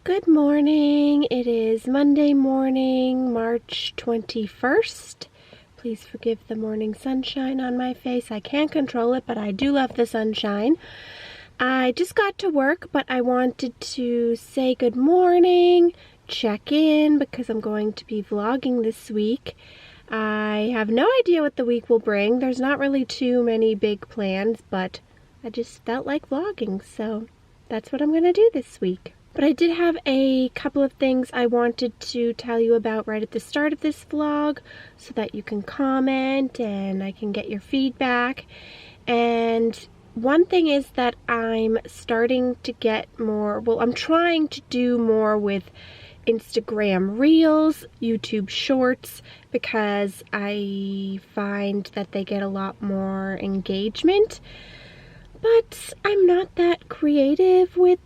Good morning. It is Monday morning, March 21st. Please forgive the morning sunshine on my face. I can't control it, but I do love the sunshine. I just got to work, but I wanted to say good morning, check in, because I'm going to be vlogging this week. I have no idea what the week will bring. There's not really too many big plans, but I just felt like vlogging, so that's what I'm going to do this week. But I did have a couple of things I wanted to tell you about right at the start of this vlog so that you can comment and I can get your feedback. And one thing is that I'm starting to get more, I'm trying to do more with Instagram Reels, YouTube Shorts, because I find that they get a lot more engagement. But I'm not that creative with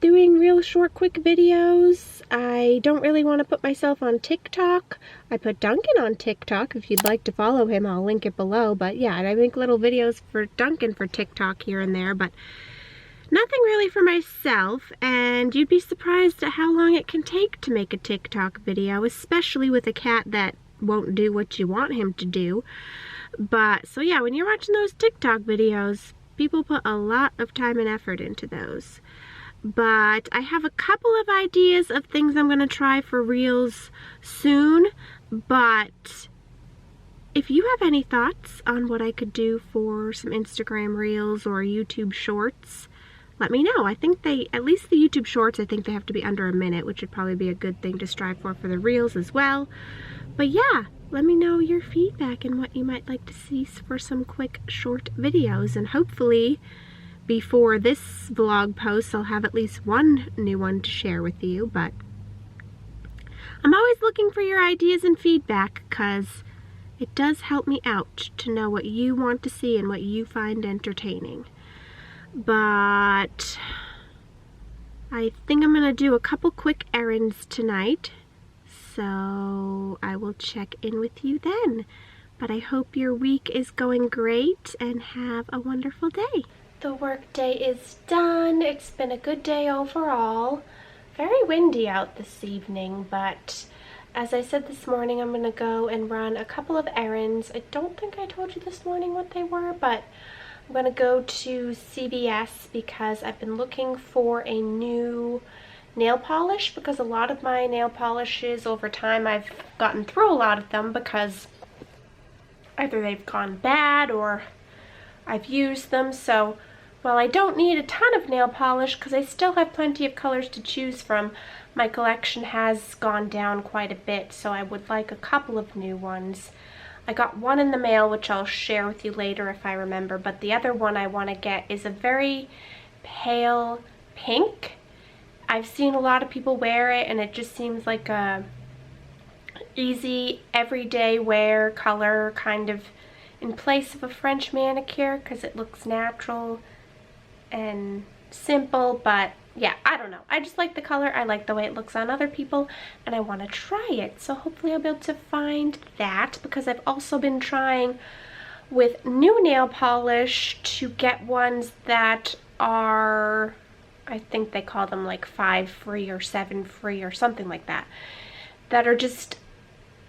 doing real short quick videos. I don't really want to put myself on TikTok. I put Duncan on TikTok. If you'd like to follow him, I'll link it below. But yeah, I make little videos for Duncan for TikTok here and there, but nothing really for myself. And you'd be surprised at how long it can take to make a TikTok video, especially with a cat that won't do what you want him to do. But so yeah, when you're watching those TikTok videos, people put a lot of time and effort into those. But I have a couple of ideas of things I'm going to try for Reels soon. But if you have any thoughts on what I could do for some Instagram Reels or YouTube Shorts, let me know. I think at least the YouTube Shorts, I think they have to be under a minute, which would probably be a good thing to strive for the Reels as well. But yeah, let me know your feedback and what you might like to see for some quick short videos. And hopefully before this vlog post, I'll have at least one new one to share with you. But I'm always looking for your ideas and feedback because it does help me out to know what you want to see and what you find entertaining. But I think I'm going to do a couple quick errands tonight, so I will check in with you then. But I hope your week is going great and have a wonderful day. The work day is done. It's been a good day overall. Very windy out this evening, but as I said this morning, I'm going to go and run a couple of errands. I don't think I told you this morning what they were, but I'm going to go to CVS because I've been looking for a new nail polish, because a lot of my nail polishes over time, I've gotten through a lot of them because either they've gone bad or I've used them. So while I don't need a ton of nail polish because I still have plenty of colors to choose from, my collection has gone down quite a bit, so I would like a couple of new ones. I got one in the mail, which I'll share with you later if I remember, but the other one I want to get is a very pale pink. I've seen a lot of people wear it and it just seems like a easy everyday wear color, kind of in place of a French manicure, because it looks natural and simple. But yeah, I don't know, I just like the color, I like the way it looks on other people, and I want to try it. So hopefully I'll be able to find that, because I've also been trying with new nail polish to get ones that are, I think they call them like 5 free or 7 free or something like that, that are just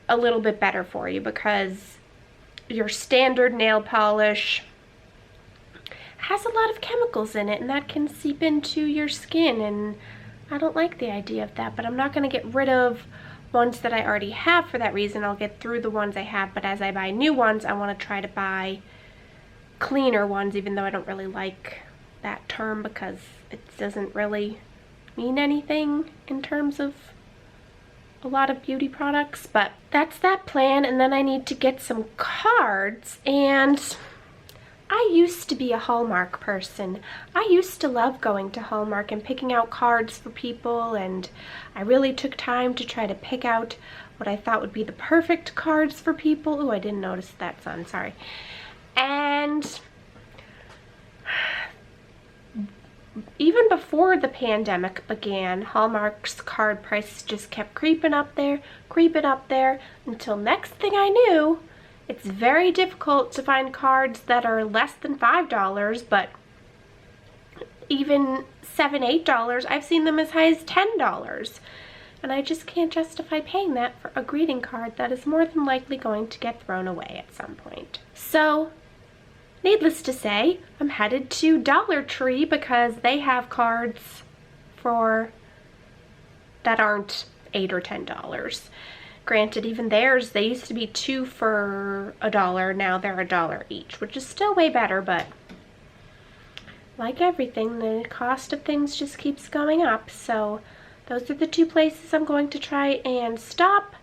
a little bit better for you, because your standard nail polish has a lot of chemicals in it and that can seep into your skin, and I don't like the idea of that. But I'm not going to get rid of ones that I already have for that reason. I'll get through the ones I have, but as I buy new ones, I want to try to buy cleaner ones, even though I don't really like that term because it doesn't really mean anything in terms of a lot of beauty products. But that's that plan. And then I need to get some cards, and I used to be a Hallmark person. I used to love going to Hallmark and picking out cards for people, and I really took time to try to pick out what I thought would be the perfect cards for people. Oh, I didn't notice that sun, sorry. And even before the pandemic began, Hallmark's card prices just kept creeping up there, until next thing I knew, it's very difficult to find cards that are less than $5, but even $7, $8. I've seen them as high as $10. And I just can't justify paying that for a greeting card that is more than likely going to get thrown away at some point. So, needless to say, I'm headed to Dollar Tree because they have cards for that aren't $8 or $10. Granted, even theirs, they used to be 2 for $1, now they're $1 each, which is still way better, but like everything, the cost of things just keeps going up. So those are the 2 places I'm going to try and stop,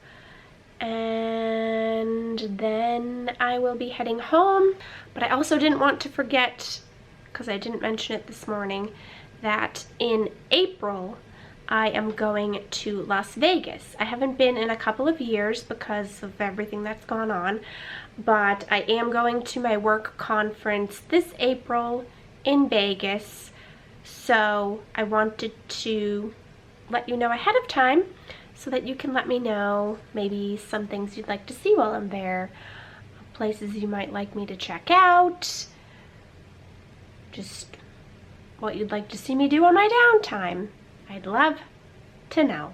and then I will be heading home. But I also didn't want to forget, because I didn't mention it this morning, that in April I am going to Las Vegas. I haven't been in a couple of years because of everything that's gone on, but I am going to my work conference this April in Vegas, so I wanted to let you know ahead of time so that you can let me know maybe some things you'd like to see while I'm there, places you might like me to check out, just what you'd like to see me do on my downtime. I'd love to know.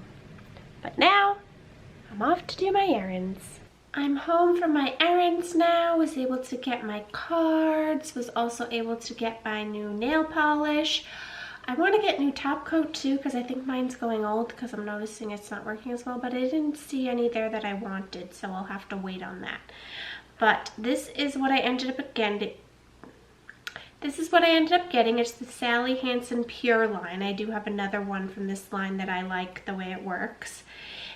But now, I'm off to do my errands. I'm home from my errands now, was able to get my cards, was also able to get my new nail polish. I want to get new top coat too because I think mine's going old because I'm noticing it's not working as well, but I didn't see any there that I wanted, so I'll have to wait on that. But this is what I ended up getting. It's the Sally Hansen Pure line. I do have another one from this line that I like the way it works.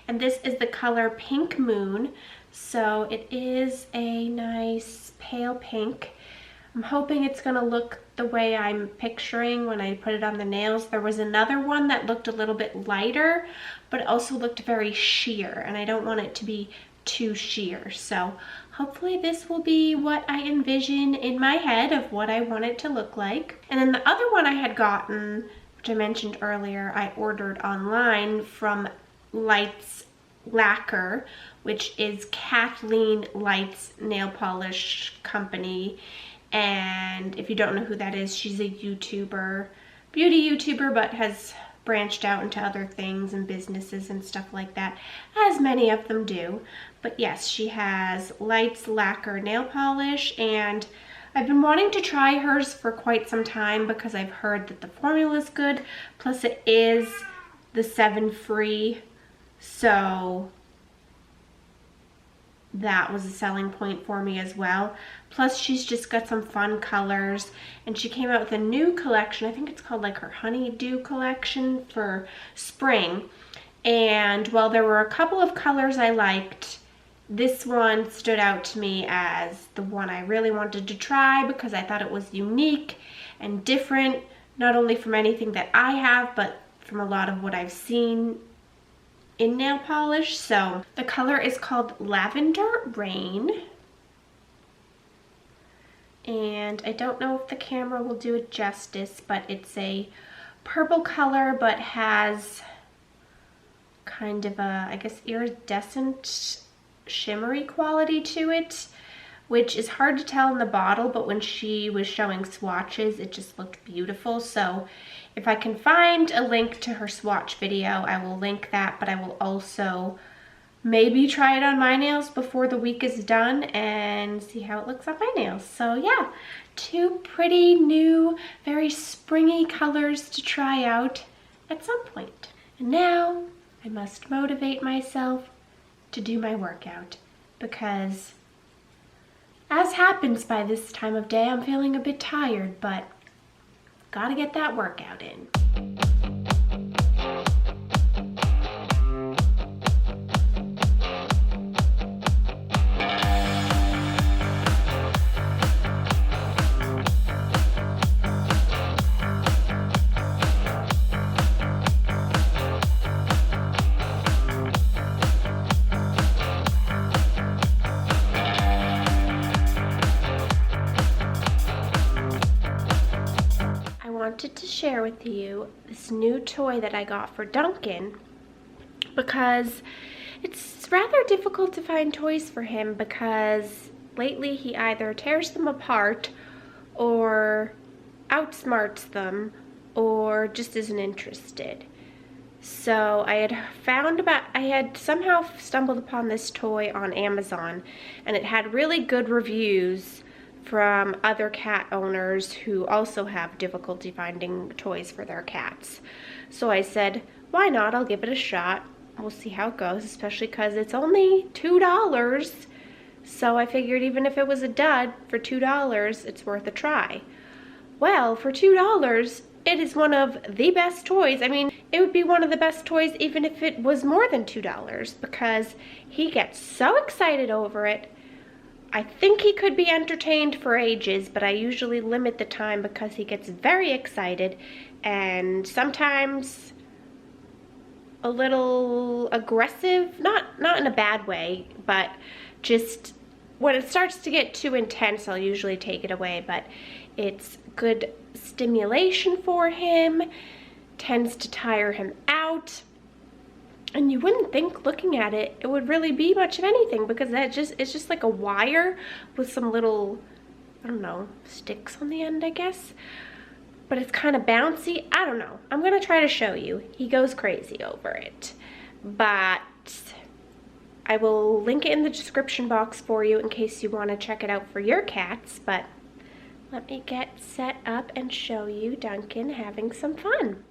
And this is the color Pink Moon. So it is a nice pale pink. I'm hoping it's going to look the way I'm picturing when I put it on the nails. There was another one that looked a little bit lighter, but also looked very sheer, and I don't want it to be too sheer. So hopefully this will be what I envision in my head of what I want it to look like. And then the other one I had gotten, which I mentioned earlier, I ordered online from Lights Lacquer, which is Kathleen Light's nail polish company. And if you don't know who that is, she's a YouTuber, beauty YouTuber, but has branched out into other things and businesses and stuff like that, as many of them do. But yes, she has Lights Lacquer nail polish, and I've been wanting to try hers for quite some time because I've heard that the formula is good, plus it is the 7 free, so that was a selling point for me as well. Plus she's just got some fun colors, and she came out with a new collection. I think it's called like her Honeydew collection for spring. And while there were a couple of colors I liked, this one stood out to me as the one I really wanted to try because I thought it was unique and different, not only from anything that I have, but from a lot of what I've seen in nail polish. So the color is called Lavender Rain, and I don't know if the camera will do it justice, but it's a purple color but has kind of a, I guess, iridescent shimmery quality to it, which is hard to tell in the bottle, but when she was showing swatches it just looked beautiful. So if I can find a link to her swatch video, I will link that, but I will also maybe try it on my nails before the week is done and see how it looks on my nails. So yeah, 2 pretty new, very springy colors to try out at some point. And now I must motivate myself to do my workout because, as happens by this time of day, I'm feeling a bit tired, but gotta get that workout in. Wanted to share with you this new toy that I got for Duncan because it's rather difficult to find toys for him because lately he either tears them apart or outsmarts them or just isn't interested. So I had somehow stumbled upon this toy on Amazon, and it had really good reviews from other cat owners who also have difficulty finding toys for their cats. So I said, why not? I'll give it a shot. We'll see how it goes, especially because it's only $2. So I figured even if it was a dud, for $2, it's worth a try. Well, for $2, it is one of the best toys. I mean, it would be one of the best toys even if it was more than $2, because he gets so excited over it. I think he could be entertained for ages, but I usually limit the time because he gets very excited and sometimes a little aggressive, not in a bad way, but just when it starts to get too intense, I'll usually take it away. But it's good stimulation for him, tends to tire him out, and you wouldn't think looking at it it would really be much of anything, because it's just like a wire with some little, I don't know, sticks on the end, I guess. But it's kind of bouncy. I don't know. I'm gonna try to show you. He goes crazy over it. But I will link it in the description box for you in case you want to check it out for your cats. But let me get set up and show you Duncan having some fun.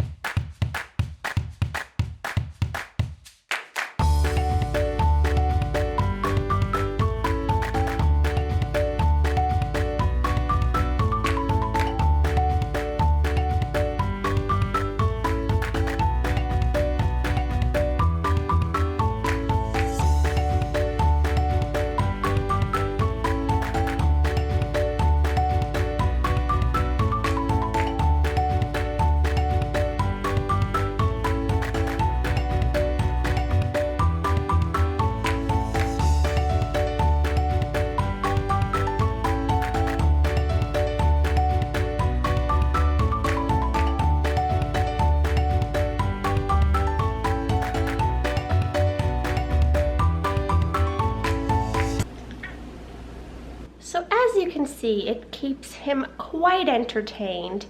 So as you can see, it keeps him quite entertained.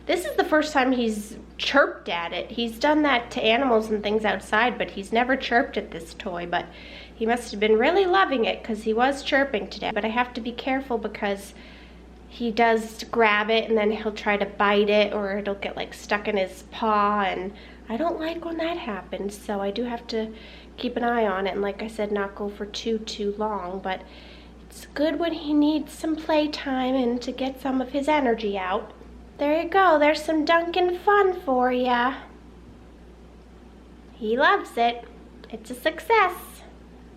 This is the first time he's chirped at it. He's done that to animals and things outside, but he's never chirped at this toy. But he must have been really loving it because he was chirping today. But I have to be careful because he does grab it and then he'll try to bite it, or it'll get like stuck in his paw, and I don't like when that happens. So I do have to keep an eye on it, and like I said, not go for too long. But it's good when he needs some playtime and to get some of his energy out. There you go, there's some Duncan fun for ya. He loves it. It's a success.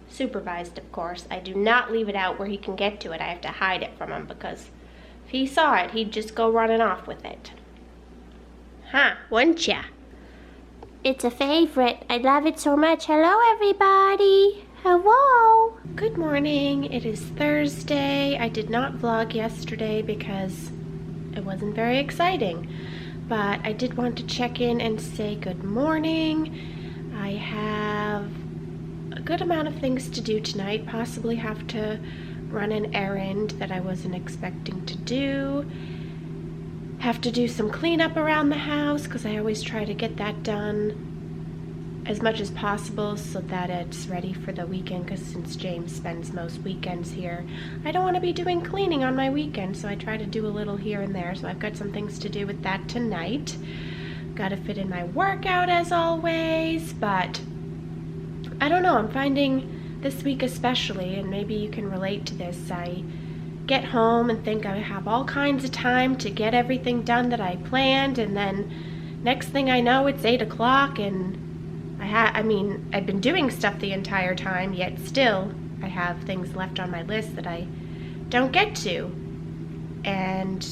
Supervised, of course. I do not leave it out where he can get to it. I have to hide it from him because if he saw it, he'd just go running off with it. Huh, wouldn't ya? It's a favorite. I love it so much. Hello, everybody. Hello. Good morning. It is Thursday. I did not vlog yesterday because it wasn't very exciting, but I did want to check in and say good morning. I have a good amount of things to do tonight. Possibly have to run an errand that I wasn't expecting to do. Have to do some cleanup around the house because I always try to get that done as much as possible so that it's ready for the weekend, because since James spends most weekends here, I don't want to be doing cleaning on my weekend, so I try to do a little here and there. So I've got some things to do with that tonight. Got to fit in my workout as always, but I don't know, I'm finding this week especially, and maybe you can relate to this, I get home and think I have all kinds of time to get everything done that I planned, and then next thing I know it's 8 o'clock and I've been doing stuff the entire time, yet still I have things left on my list that I don't get to. And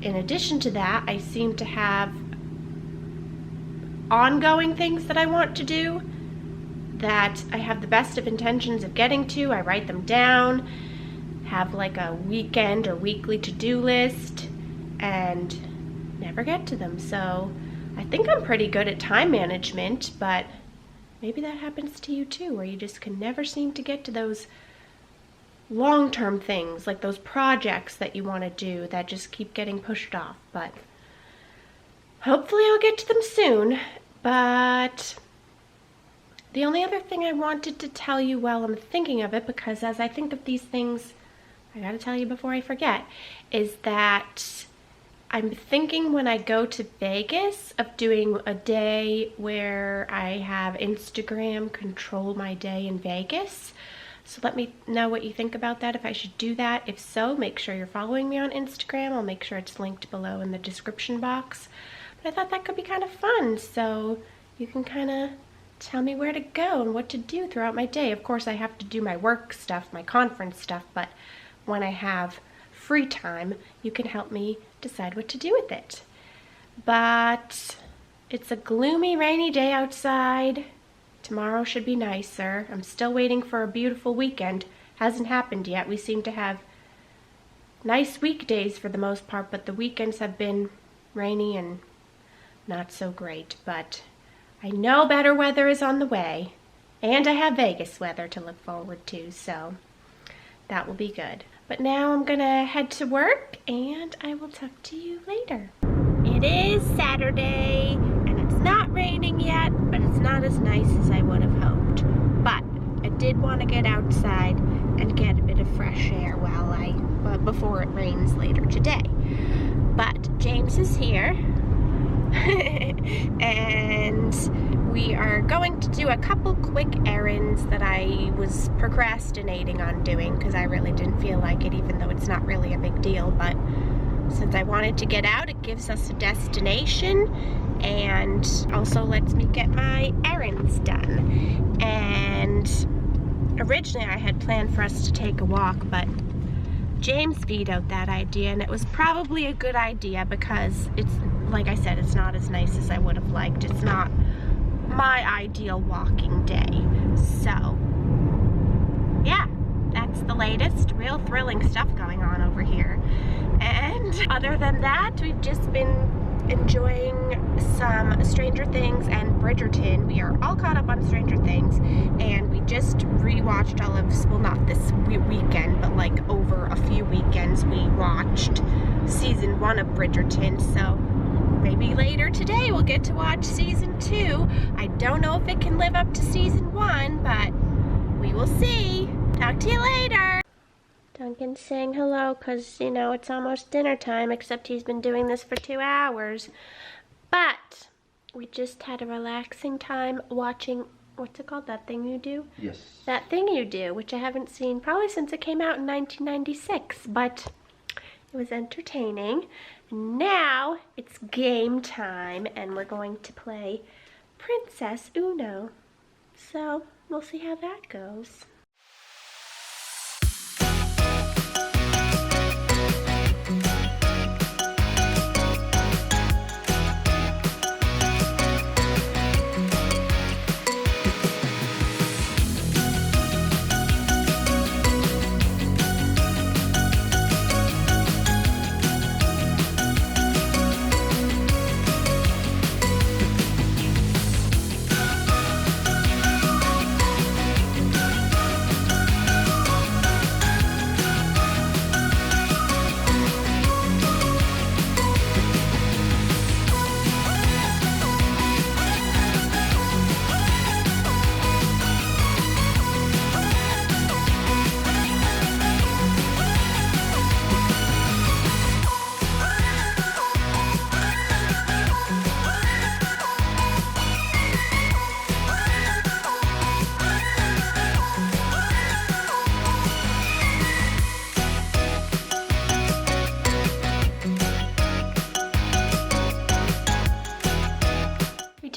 in addition to that, I seem to have ongoing things that I want to do that I have the best of intentions of getting to. I write them down, have like a weekend or weekly to-do list, and never get to them. So I think I'm pretty good at time management, but maybe that happens to you too, where you just can never seem to get to those long-term things, like those projects that you want to do that just keep getting pushed off. But hopefully I'll get to them soon. But the only other thing I wanted to tell you while I'm thinking of it, because as I think of these things, I gotta tell you before I forget, is that I'm thinking when I go to Vegas of doing a day where I have Instagram control my day in Vegas. So let me know what you think about that, if I should do that. If so, make sure you're following me on Instagram. I'll make sure it's linked below in the description box. But I thought that could be kind of fun, so you can kind of tell me where to go and what to do throughout my day. Of course, I have to do my work stuff, my conference stuff, but when I have free time, you can help me decide what to do with it. But it's a gloomy, rainy day outside. Tomorrow should be nicer. I'm still waiting for a beautiful weekend. Hasn't happened yet. We seem to have nice weekdays for the most part, but the weekends have been rainy and not so great. But I know better weather is on the way, and I have Vegas weather to look forward to, so that will be good. But now I'm gonna head to work, and I will talk to you later. It is Saturday, and it's not raining yet, but it's not as nice as I would have hoped. But I did want to get outside and get a bit of fresh air before it rains later today. But James is here, and we are going to do a couple quick errands that I was procrastinating on doing because I really didn't feel like it, even though it's not really a big deal. But since I wanted to get out, it gives us a destination and also lets me get my errands done. And originally I had planned for us to take a walk, but James vetoed that idea, and it was probably a good idea because it's, like I said, it's not as nice as I would have liked. It's not my ideal walking day. So, yeah, that's the latest. Real thrilling stuff going on over here. And other than that, we've just been enjoying some Stranger Things and Bridgerton. We are all caught up on Stranger Things, and we just rewatched all of, well, not this weekend, but like over a few weekends, we watched season 1 of Bridgerton. So maybe later today we'll get to watch season 2. I don't know if it can live up to season 1, but we will see. Talk to you later. Duncan's saying hello because, you know, it's almost dinner time, except he's been doing this for 2 hours. But we just had a relaxing time watching, what's it called, that thing you do? Yes. That thing you do, which I haven't seen probably since it came out in 1996, but it was entertaining. Now it's game time, and we're going to play Princess Uno. So we'll see how that goes.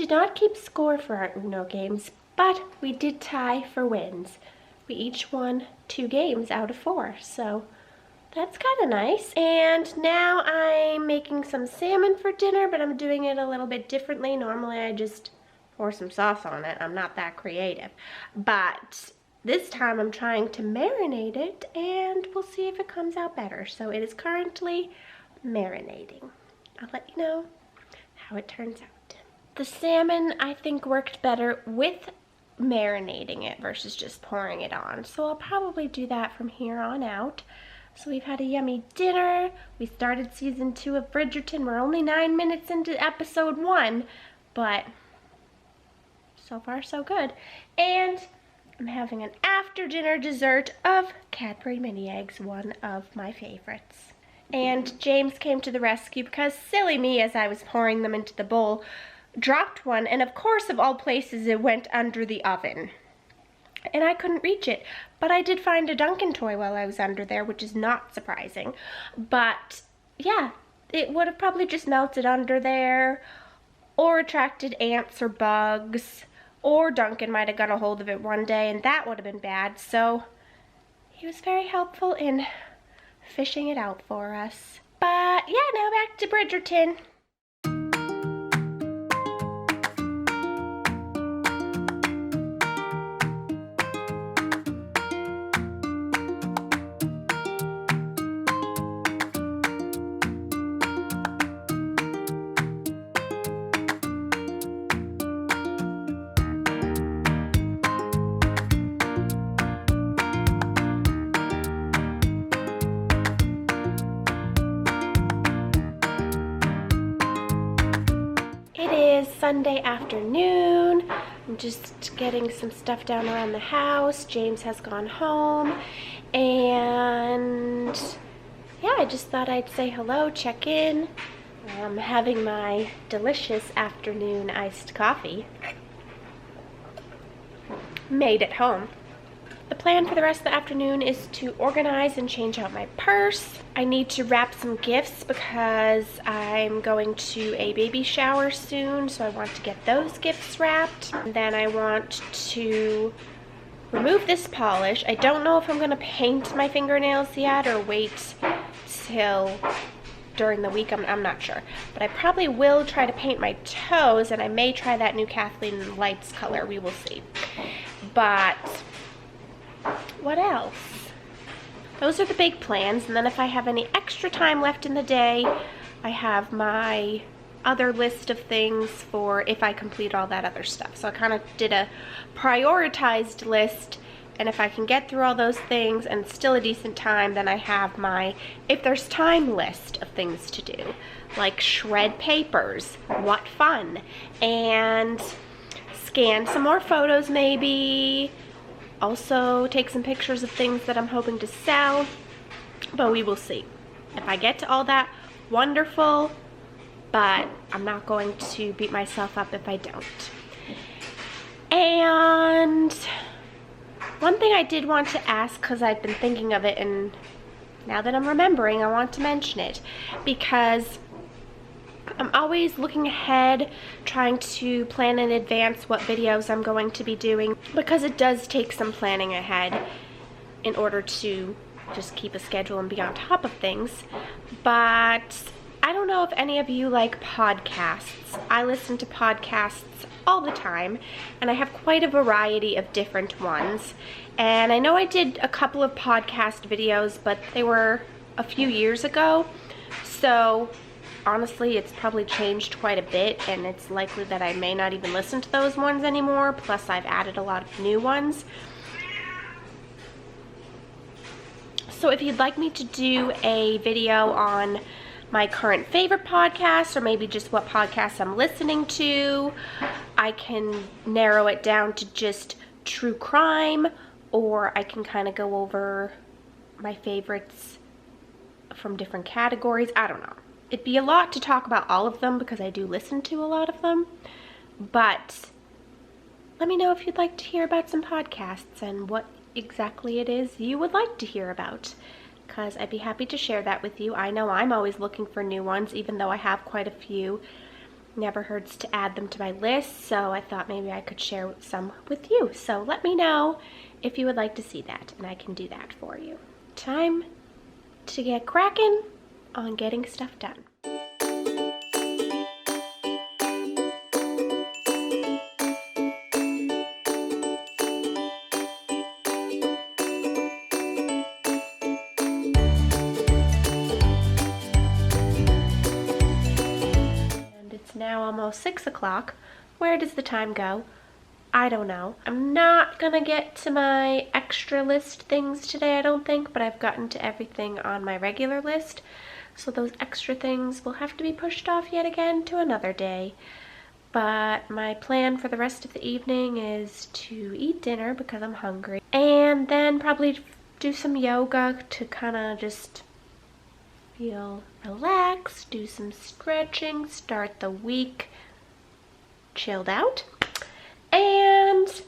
Not keep score for our Uno games, but we did tie for wins. We each won 2 games out of 4, so that's kind of nice. And now I'm making some salmon for dinner, but I'm doing it a little bit differently. Normally I just pour some sauce on it. I'm not that creative. But this time I'm trying to marinate it, and we'll see if it comes out better. So it is currently marinating. I'll let you know how it turns out. The salmon, I think, worked better with marinating it versus just pouring it on. So I'll probably do that from here on out. So we've had a yummy dinner. We started season 2 of Bridgerton. We're only 9 minutes into episode 1, but so far so good. And I'm having an after dinner dessert of Cadbury mini eggs, one of my favorites. And James came to the rescue because silly me, as I was pouring them into the bowl, dropped one, and of course, of all places, it went under the oven. And I couldn't reach it, but I did find a Duncan toy while I was under there, which is not surprising. But yeah, it would have probably just melted under there, or attracted ants or bugs, or Duncan might have got a hold of it one day, and that would have been bad. So he was very helpful in fishing it out for us. But yeah, now back to Bridgerton. Sunday afternoon. I'm just getting some stuff down around the house. James has gone home, and yeah, I just thought I'd say hello, check in. I'm having my delicious afternoon iced coffee made at home. The plan for the rest of the afternoon is to organize and change out my purse. I need to wrap some gifts because I'm going to a baby shower soon, so I want to get those gifts wrapped. And then I want to remove this polish. I don't know if I'm going to paint my fingernails yet or wait till during the week. I'm not sure. But I probably will try to paint my toes, and I may try that new Kathleen Lights color. We will see. But what else? Those are the big plans, and then if I have any extra time left in the day, I have my other list of things for if I complete all that other stuff. So I kind of did a prioritized list, and if I can get through all those things and still a decent time, then I have my if there's time list of things to do, like shred papers, what fun, and scan some more photos maybe. Also take some pictures of things that I'm hoping to sell, but we will see. If I get to all that, wonderful, but I'm not going to beat myself up if I don't. And one thing I did want to ask, because I've been thinking of it, and now that I'm remembering, I want to mention it, because I'm always looking ahead, trying to plan in advance what videos I'm going to be doing, because it does take some planning ahead in order to just keep a schedule and be on top of things. But I don't know if any of you like podcasts. I listen to podcasts all the time, and I have quite a variety of different ones. And I know I did a couple of podcast videos, but they were a few years ago, so honestly, it's probably changed quite a bit, and it's likely that I may not even listen to those ones anymore. Plus, I've added a lot of new ones. So if you'd like me to do a video on my current favorite podcasts, or maybe just what podcasts I'm listening to, I can narrow it down to just true crime, or I can kind of go over my favorites from different categories. I don't know. It'd be a lot to talk about all of them because I do listen to a lot of them, but let me know if you'd like to hear about some podcasts and what exactly it is you would like to hear about, because I'd be happy to share that with you. I know I'm always looking for new ones, even though I have quite a few. Never hurts to add them to my list, so I thought maybe I could share some with you. So let me know if you would like to see that, and I can do that for you. Time to get cracking on getting stuff done. And it's now almost 6 o'clock. Where does the time go? I don't know. I'm not gonna get to my extra list things today, I don't think, but I've gotten to everything on my regular list. So those extra things will have to be pushed off yet again to another day. But my plan for the rest of the evening is to eat dinner because I'm hungry, and then probably do some yoga to kind of just feel relaxed, do some stretching, start the week chilled out. And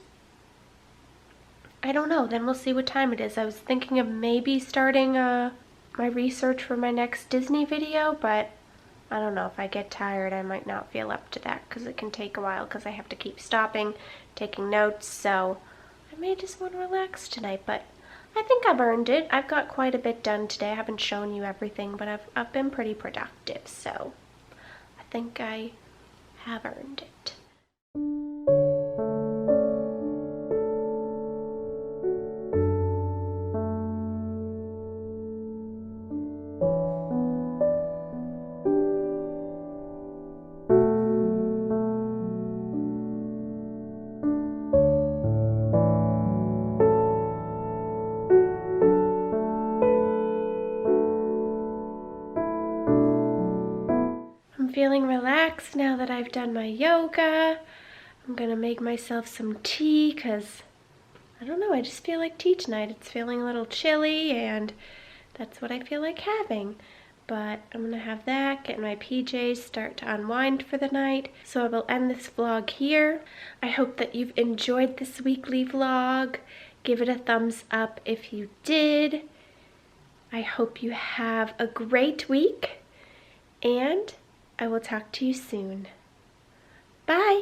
I don't know, then we'll see what time it is. I was thinking of maybe starting my research for my next Disney video, but I don't know, if I get tired I might not feel up to that because it can take a while because I have to keep stopping, taking notes, so I may just want to relax tonight, but I think I've earned it. I've got quite a bit done today. I haven't shown you everything, but I've been pretty productive, so I think I have earned it. I'm feeling relaxed now that I've done my yoga. I'm gonna make myself some tea because I don't know, I just feel like tea tonight. It's feeling a little chilly and that's what I feel like having. But I'm gonna have that, get in my PJs, start to unwind for the night. So I will end this vlog here. I hope that you've enjoyed this weekly vlog. Give it a thumbs up if you did. I hope you have a great week and I will talk to you soon. Bye!